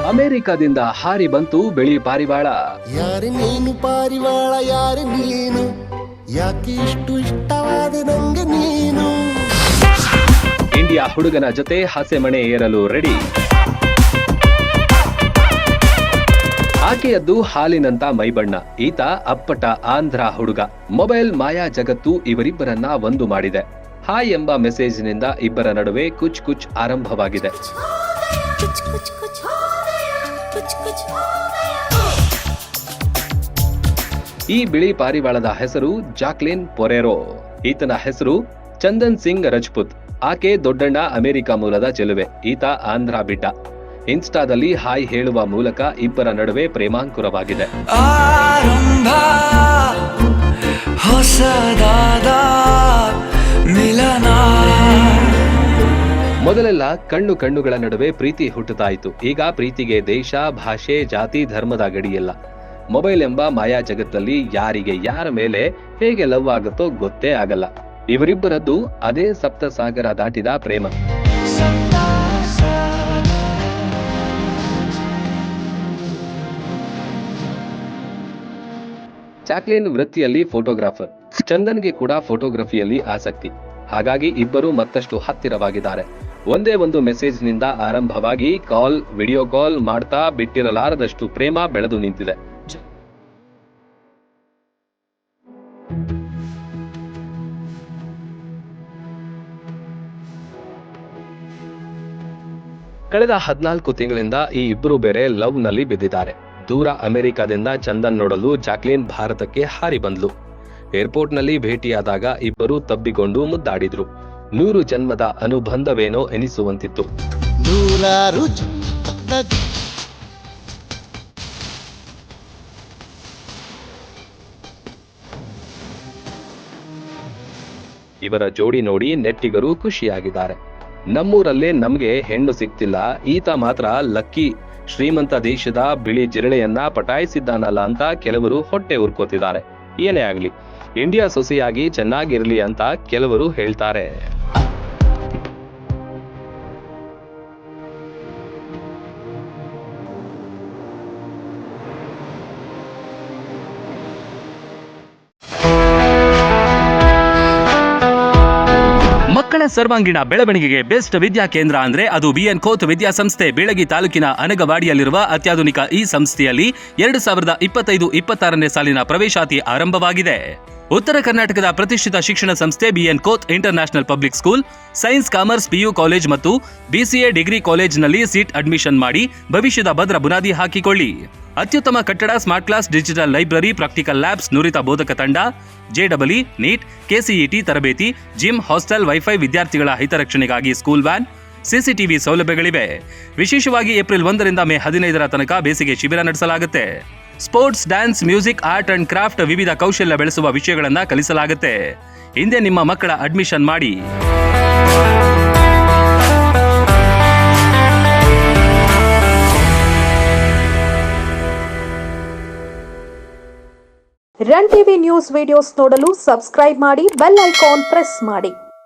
ಅಮೆರಿಕದಿಂದ ಹಾರಿ ಬಂತು ಬಿಳಿ ಪಾರಿವಾಳ. ಯಾರು ನೀನು ಪಾರಿವಾಳ, ಯಾರು ನೀನು, ಯಾಕೆ ಇಷ್ಟು ಇಷ್ಟವಾದ ನಂಗೆ ನೀನು. ಇಂಡಿಯಾ ಹುಡುಗನ ಜೊತೆ ಹಸೆಮಣೆ ಏರಲು ರೆಡಿ. ಆಕೆಯದ್ದು ಹಾಲಿನಂತ ಮೈಬಣ್ಣ, ಈತ ಅಪ್ಪಟ ಆಂಧ್ರ ಹುಡುಗ. ಮೊಬೈಲ್ ಮಾಯಾ ಜಗತ್ತು ಇವರಿಬ್ಬರನ್ನ ಒಂದು ಮಾಡಿದೆ. ಹಾಯ್ ಎಂಬ ಮೆಸೇಜ್ನಿಂದ ಇಬ್ಬರ ನಡುವೆ ಕುಚ್ ಕುಚ್ ಆರಂಭವಾಗಿದೆ. ಈ ಬಿಳಿ ಪಾರಿವಾಳದ ಹೆಸರು ಜಾಕ್ಲಿನ್ ಪೊರೆರೋ. ಈತನ ಹೆಸರು ಚಂದನ್ ಸಿಂಗ್ ರಜಪೂತ್. ಆಕೆ ದೊಡ್ಡಣ್ಣ ಅಮೆರಿಕ ಮೂಲದ ಚೆಲುವೆ, ಈತ ಆಂಧ್ರ ಬಿಡ್ಡ. ಇನ್ಸ್ಟಾದಲ್ಲಿ ಹಾಯ್ ಹೇಳುವ ಮೂಲಕ ಇಬ್ಬರ ನಡುವೆ ಪ್ರೇಮಾಂಕುರವಾಗಿದೆ. ಮೊದಲೆಲ್ಲ ಕಣ್ಣುಗಳ ನಡುವೆ ಪ್ರೀತಿ ಹುಟ್ಟುತ್ತಾಯಿತು. ಈಗ ಪ್ರೀತಿಗೆ ದೇಶ, ಭಾಷೆ, ಜಾತಿ, ಧರ್ಮದ ಗಡಿಯಲ್ಲ. ಮೊಬೈಲ್ ಎಂಬ ಮಾಯಾ ಜಗತ್ತಲ್ಲಿ ಯಾರಿಗೆ ಯಾರ ಮೇಲೆ ಹೇಗೆ ಲವ್ ಆಗುತ್ತೋ ಗೊತ್ತೇ ಆಗಲ್ಲ. ಇವರಿಬ್ಬರದ್ದು ಅದೇ ಸಪ್ತ ಸಾಗರ ದಾಟಿದ ಪ್ರೇಮ. ಜಾಕ್ಲಿನ್ ವೃತ್ತಿಯಲ್ಲಿ ಫೋಟೋಗ್ರಾಫರ್, ಚಂದನ್ಗೆ ಕೂಡ ಫೋಟೋಗ್ರಫಿಯಲ್ಲಿ ಆಸಕ್ತಿ. ಹಾಗಾಗಿ ಇಬ್ಬರು ಮತ್ತಷ್ಟು ಹತ್ತಿರವಾಗಿದ್ದಾರೆ. ಒಂದೇ ಒಂದು ಮೆಸೇಜ್ನಿಂದ ಆರಂಭವಾಗಿ ಕಾಲ್, ವಿಡಿಯೋ ಕಾಲ್ ಮಾಡ್ತಾ ಬಿಟ್ಟಿರಲಾರದಷ್ಟು ಪ್ರೇಮ ಬೆಳೆದು ನಿಂತಿದೆ. ಕಳೆದ 14 ತಿಂಗಳಿಂದ ಈ ಇಬ್ಬರು ಬೇರೆ ಲವ್ ನಲ್ಲಿ ಬಿದ್ದಿದ್ದಾರೆ. ದೂರ ಅಮೆರಿಕದಿಂದ ಚಂದನ್ ನೋಡಲು ಜಾಕ್ಲಿನ್ ಭಾರತಕ್ಕೆ ಹಾರಿ ಬಂದ್ಲು. ಏರ್ಪೋರ್ಟ್ ನಲ್ಲಿ ಭೇಟಿಯಾದಾಗ ಇಬ್ಬರು ತಬ್ಬಿಕೊಂಡು ಮುದ್ದಾಡಿದ್ರು. 100 ಜನ್ಮದ ಅನುಬಂಧವೇನೋ ಎನಿಸುವಂತಿತ್ತು. ಇವರ ಜೋಡಿ ನೋಡಿ ನೆಟ್ಟಿಗರು ಖುಷಿಯಾಗಿದ್ದಾರೆ. ನಮ್ಮೂರಲ್ಲೇ ನಮ್ಗೆ ಹೆಣ್ಣು ಸಿಗ್ತಿಲ್ಲ, ಈತ ಮಾತ್ರ ಲಕ್ಕಿ, ಶ್ರೀಮಂತ ದೇಶದ ಬಿಳಿ ಜಿರಳೆಯನ್ನ ಪಟಾಯಿಸಿದ್ದಾನಲ್ಲ ಅಂತ ಕೆಲವರು ಹೊಟ್ಟೆ ಉರ್ಕೋತಿದ್ದಾರೆ. ಏನೇ ಆಗ್ಲಿ, ಇಂಡಿಯಾ ಸೊಸೆಯಾಗಿ ಚೆನ್ನಾಗಿರ್ಲಿ ಅಂತ ಕೆಲವರು ಹೇಳ್ತಾರೆ. ಮಕ್ಕಳ ಸರ್ವಾಂಗೀಣ ಬೆಳವಣಿಗೆಗೆ ಬೆಸ್ಟ್ ವಿದ್ಯಾ ಕೇಂದ್ರ ಅಂದ್ರೆ ಅದು ಬಿಎನ್ ಕೋತ್ ವಿದ್ಯಾಸಂಸ್ಥೆ. ಬೀಳಗಿ ತಾಲೂಕಿನ ಅನಗವಾಡಿಯಲ್ಲಿರುವ ಅತ್ಯಾಧುನಿಕ ಈ ಸಂಸ್ಥೆಯಲ್ಲಿ 2025-26ನೇ ಸಾಲಿನ ಪ್ರವೇಶಾತಿ ಆರಂಭವಾಗಿದೆ. ಉತ್ತರ ಕರ್ನಾಟಕದ ಪ್ರತಿಷ್ಠಿತ ಶಿಕ್ಷಣ ಸಂಸ್ಥೆ ಬಿಎನ್ ಕೋತ್ international public school science, commerce, PU college ಮತ್ತು BCA ಡಿಗ್ರಿ ಕಾಲೇಜ್ನಲ್ಲಿ ಸೀಟ್ ಅಡ್ಮಿಷನ್ ಮಾಡಿ ಭವಿಷ್ಯದ ಭದ್ರ ಬುನಾದಿ ಹಾಕಿಕೊಳ್ಳಿ. ಅತ್ಯುತ್ತಮ ಕಟ್ಟಡ, smart class, digital library, practical labs, ನುರಿತ ಬೋಧಕ ತಂಡ, JEE, ನೀಟ್, KCET ತರಬೇತಿ, ಜಿಮ್, ಹಾಸ್ಟೆಲ್, ವೈಫೈ, ವಿದ್ಯಾರ್ಥಿಗಳ ಹಿತರಕ್ಷಣೆಗಾಗಿ ಸ್ಕೂಲ್ ವ್ಯಾನ್, CCTV ಸೌಲಭ್ಯಗಳಿವೆ. ವಿಶೇಷವಾಗಿ ಏಪ್ರಿಲ್ 1ರಿಂದ ಮೇ 15ರ ತನಕ ಬೇಸಿಗೆ ಶಿಬಿರ ನಡೆಸಲಾಗುತ್ತೆ. Sports, dance, music, art and craft, ವಿವಿಧ ಕೌಶಲ್ಯ ಬೆಳೆಸುವ ವಿಷಯಗಳನ್ನು ಕಲಿಸಲಾಗುತ್ತೆ. ಹಿಂದೆ ನಿಮ್ಮ ಮಕ್ಕಳ ಅಡ್ಮಿಷನ್ ಮಾಡಿ. ರನ್ ಟಿವಿ ನ್ಯೂಸ್ ವಿಡಿಯೋಸ್ ನೋಡಲು ಸಬ್ಸ್ಕ್ರೈಬ್ ಮಾಡಿ, ಬೆಲ್ ಐಕಾನ್ ಪ್ರೆಸ್ ಮಾಡಿ.